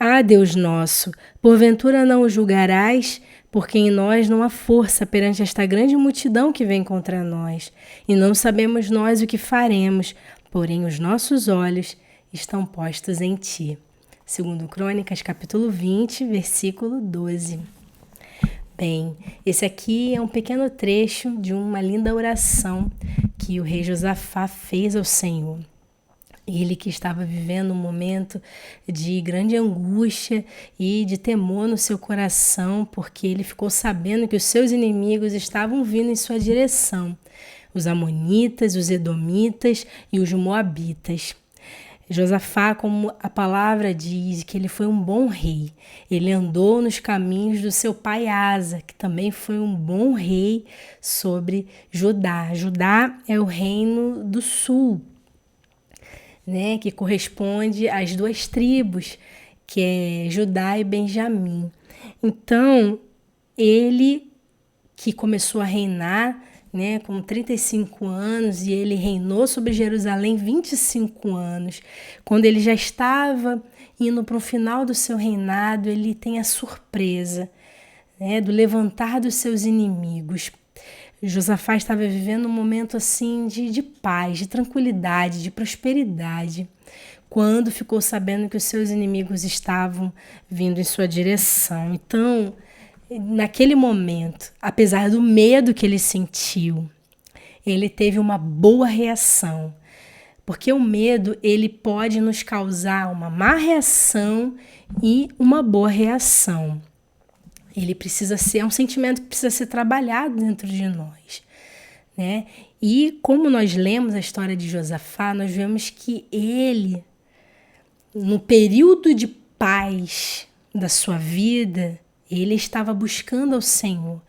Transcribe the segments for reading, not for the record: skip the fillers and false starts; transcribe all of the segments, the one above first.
Ah, Deus nosso, porventura não o julgarás, porque em nós não há força perante esta grande multidão que vem contra nós, e não sabemos nós o que faremos, porém os nossos olhos estão postos em ti. Segundo Crônicas, capítulo 20, versículo 12. Bem, esse aqui é um pequeno trecho de uma linda oração que o rei Josafá fez ao Senhor. Ele que estava vivendo um momento de grande angústia e de temor no seu coração, porque ele ficou sabendo que os seus inimigos estavam vindo em sua direção, os amonitas, os edomitas e os moabitas. Josafá, como a palavra diz, que ele foi um bom rei. Ele andou nos caminhos do seu pai Asa, que também foi um bom rei sobre Judá. Judá é o reino do sul, né, que corresponde às duas tribos, que é Judá e Benjamim. Então, ele que começou a reinar, né, com 35 anos, e ele reinou sobre Jerusalém 25 anos. Quando ele já estava indo para o final do seu reinado, ele tem a surpresa, né, do levantar dos seus inimigos. Josafá estava vivendo um momento assim de paz, de tranquilidade, de prosperidade, quando ficou sabendo que os seus inimigos estavam vindo em sua direção. Então, naquele momento, apesar do medo que ele sentiu, ele teve uma boa reação, porque o medo ele pode nos causar uma má reação e uma boa reação. Ele precisa ser, é um sentimento que precisa ser trabalhado dentro de nós, né? E como nós lemos a história de Josafá, nós vemos que ele, no período de paz da sua vida, ele estava buscando ao Senhor,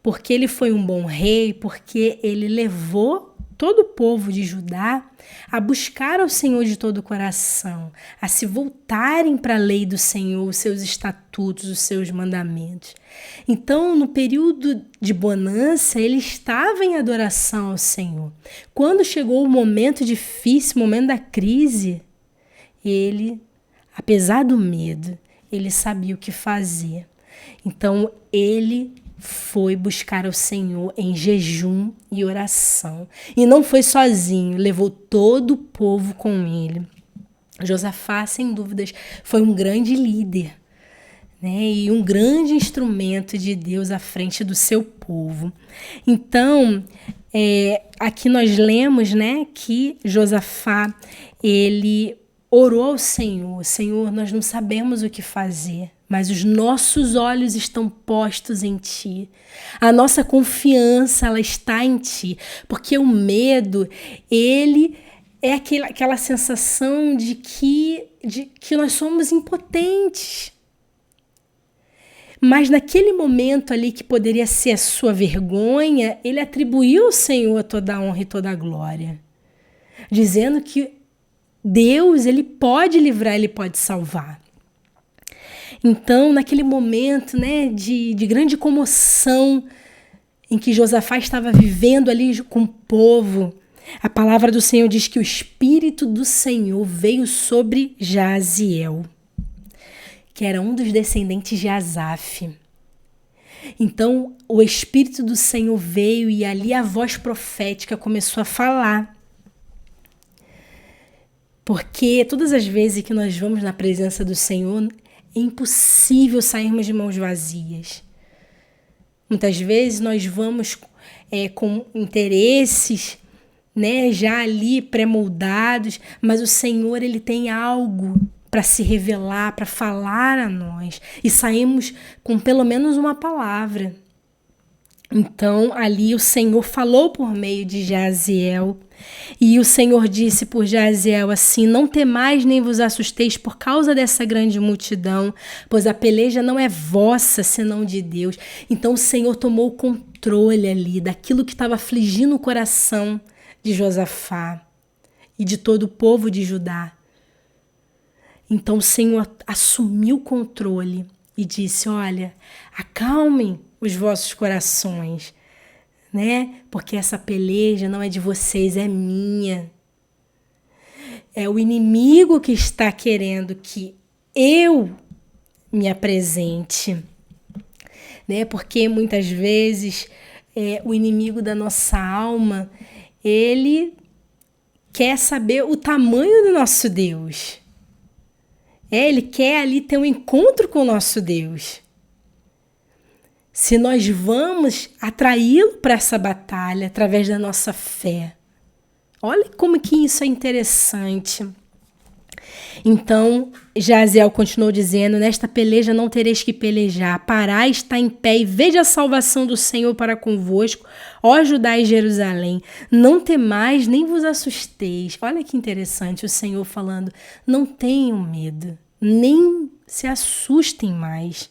porque ele foi um bom rei, porque ele levou todo o povo de Judá a buscar ao Senhor de todo o coração, a se voltarem para a lei do Senhor, os seus estatutos, os seus mandamentos. Então, no período de bonança, ele estava em adoração ao Senhor. Quando chegou o momento difícil, o momento da crise, ele, apesar do medo, ele sabia o que fazer. Então, ele foi buscar ao Senhor em jejum e oração. E não foi sozinho, levou todo o povo com ele. Josafá, sem dúvidas, foi um grande líder, né? E um grande instrumento de Deus à frente do seu povo. Então, aqui nós lemos, né, que Josafá, ele orou ao Senhor. Senhor, nós não sabemos o que fazer, mas os nossos olhos estão postos em Ti. A nossa confiança, ela está em Ti. Porque o medo, ele é aquela sensação de que nós somos impotentes. Mas naquele momento ali que poderia ser a sua vergonha, ele atribuiu ao Senhor toda a honra e toda a glória, dizendo que Deus, ele pode livrar, ele pode salvar. Então, naquele momento, né, de grande comoção em que Josafá estava vivendo ali com o povo, a palavra do Senhor diz que o Espírito do Senhor veio sobre Jaziel, que era um dos descendentes de Asaf. Então, o Espírito do Senhor veio e ali a voz profética começou a falar. Porque todas as vezes que nós vamos na presença do Senhor, é impossível sairmos de mãos vazias. Muitas vezes nós vamos com interesses, né, já ali pré-moldados, mas o Senhor, ele tem algo para se revelar, para falar a nós. E saímos com pelo menos uma palavra. Então, ali o Senhor falou por meio de Jaziel. E o Senhor disse por Jaziel assim: não temais nem vos assusteis por causa dessa grande multidão, pois a peleja não é vossa, senão de Deus. Então o Senhor tomou o controle ali daquilo que estava afligindo o coração de Josafá e de todo o povo de Judá. Então o Senhor assumiu o controle e disse: olha, acalmem os vossos corações, né? Porque essa peleja não é de vocês, é minha. É o inimigo que está querendo que eu me apresente, né? Porque muitas vezes o inimigo da nossa alma, ele quer saber o tamanho do nosso Deus. Ele quer ali ter um encontro com o nosso Deus. Se nós vamos atraí-lo para essa batalha através da nossa fé. Olha como que isso é interessante. Então, Jaziel continuou dizendo, nesta peleja não tereis que pelejar, parai, está em pé e vede a salvação do Senhor para convosco, ó Judá e Jerusalém, não temais nem vos assusteis. Olha que interessante o Senhor falando, não tenham medo, nem se assustem mais.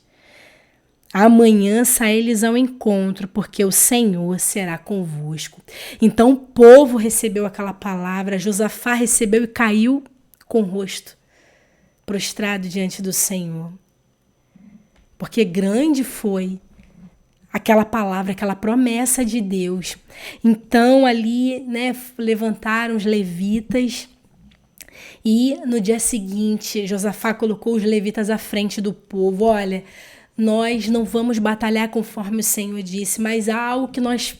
Amanhã saí-lhes ao encontro, porque o Senhor será convosco. Então o povo recebeu aquela palavra, Josafá recebeu e caiu com o rosto prostrado diante do Senhor. Porque grande foi aquela palavra, aquela promessa de Deus. Então ali, né, levantaram os levitas e no dia seguinte Josafá colocou os levitas à frente do povo. Olha, nós não vamos batalhar conforme o Senhor disse, mas há algo que nós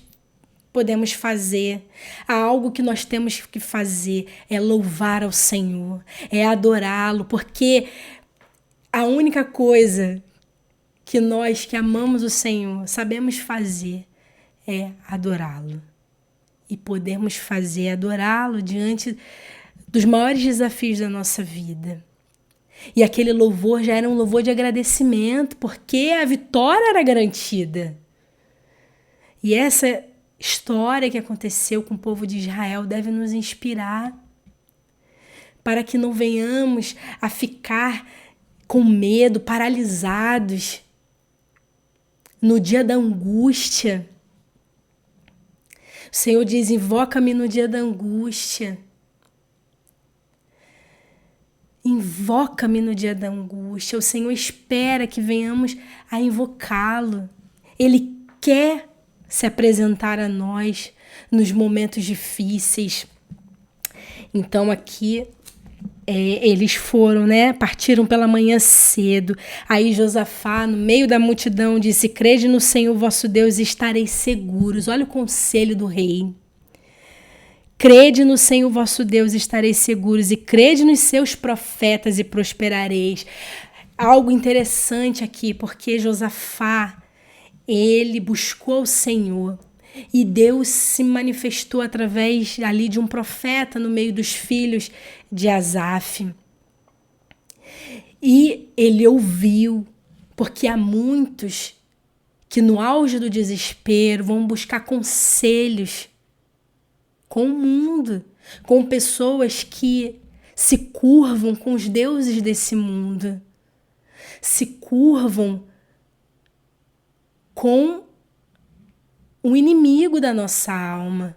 podemos fazer, há algo que nós temos que fazer, é louvar ao Senhor, é adorá-lo, porque a única coisa que nós que amamos o Senhor sabemos fazer é adorá-lo. E podemos fazer adorá-lo diante dos maiores desafios da nossa vida. E aquele louvor já era um louvor de agradecimento, porque a vitória era garantida. E essa história que aconteceu com o povo de Israel deve nos inspirar para que não venhamos a ficar com medo, paralisados no dia da angústia. O Senhor diz, invoca-me no dia da angústia. Invoca-me no dia da angústia. O Senhor espera que venhamos a invocá-lo. Ele quer se apresentar a nós nos momentos difíceis. Então aqui eles foram, né? Partiram pela manhã cedo. Aí Josafá, no meio da multidão, disse, crede no Senhor vosso Deus e estareis seguros. Olha o conselho do rei. Crede no Senhor vosso Deus e estareis seguros, e crede nos seus profetas e prosperareis. Algo interessante aqui, porque Josafá, ele buscou o Senhor e Deus se manifestou através ali de um profeta no meio dos filhos de Asaf. E ele ouviu, porque há muitos que no auge do desespero vão buscar conselhos com o mundo, com pessoas que se curvam com os deuses desse mundo, se curvam com o inimigo da nossa alma.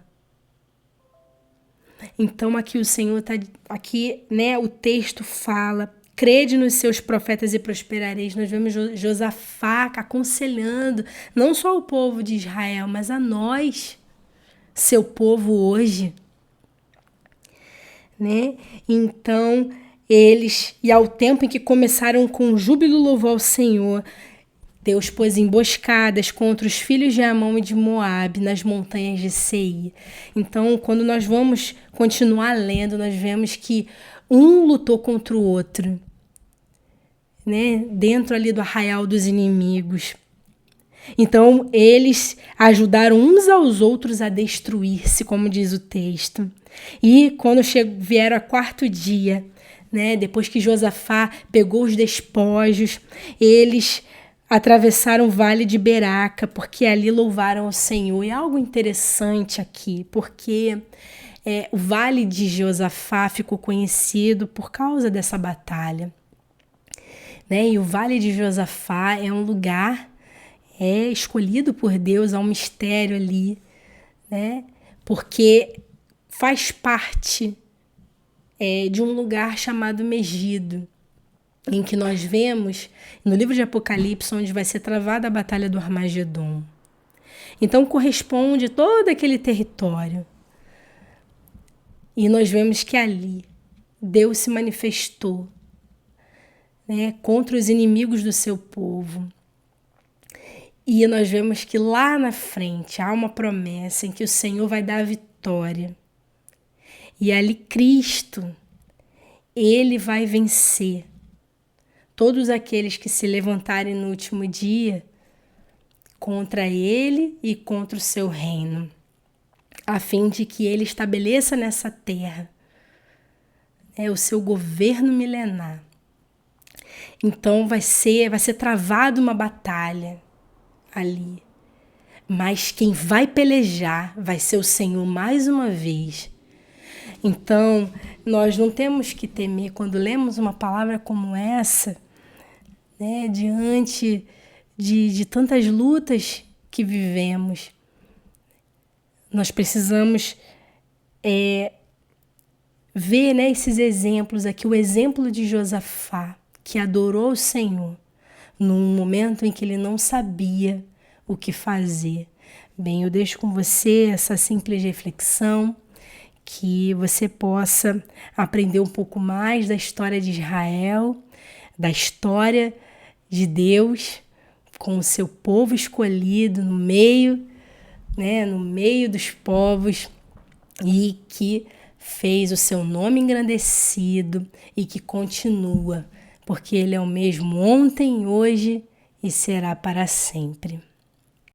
Então aqui o Senhor está, aqui, né, o texto fala, crede nos seus profetas e prosperareis. Nós vemos Josafá aconselhando não só o povo de Israel, mas a nós, seu povo hoje, né? Então eles, e ao tempo em que começaram com júbilo louvor ao Senhor, Deus pôs emboscadas contra os filhos de Amon e de Moabe nas montanhas de Seir. Então, quando nós vamos continuar lendo, nós vemos que um lutou contra o outro, né? Dentro ali do arraial dos inimigos. Então, eles ajudaram uns aos outros a destruir-se, como diz o texto. E quando vieram ao quarto dia, né, depois que Josafá pegou os despojos, eles atravessaram o vale de Beraca, porque ali louvaram ao Senhor. E algo interessante aqui, porque o vale de Josafá ficou conhecido por causa dessa batalha, né? E o vale de Josafá é um lugar escolhido por Deus, há um mistério ali, né? Porque faz parte de um lugar chamado Megido, em que nós vemos no livro de Apocalipse, onde vai ser travada a batalha do Armagedon. Então corresponde todo aquele território. E nós vemos que ali Deus se manifestou, né, contra os inimigos do seu povo. E nós vemos que lá na frente há uma promessa em que o Senhor vai dar a vitória. E ali Cristo, Ele vai vencer todos aqueles que se levantarem no último dia contra Ele e contra o seu reino, a fim de que Ele estabeleça nessa terra o seu governo milenar. Então vai ser travada uma batalha ali. Mas quem vai pelejar vai ser o Senhor mais uma vez. Então, nós não temos que temer quando lemos uma palavra como essa, né, diante de tantas lutas que vivemos. Nós precisamos ver, né, esses exemplos aqui, o exemplo de Josafá, que adorou o Senhor num momento em que ele não sabia o que fazer. Bem, eu deixo com você essa simples reflexão, que você possa aprender um pouco mais da história de Israel, da história de Deus com o seu povo escolhido no meio dos povos, e que fez o seu nome engrandecido e que continua, porque Ele é o mesmo ontem, hoje e será para sempre.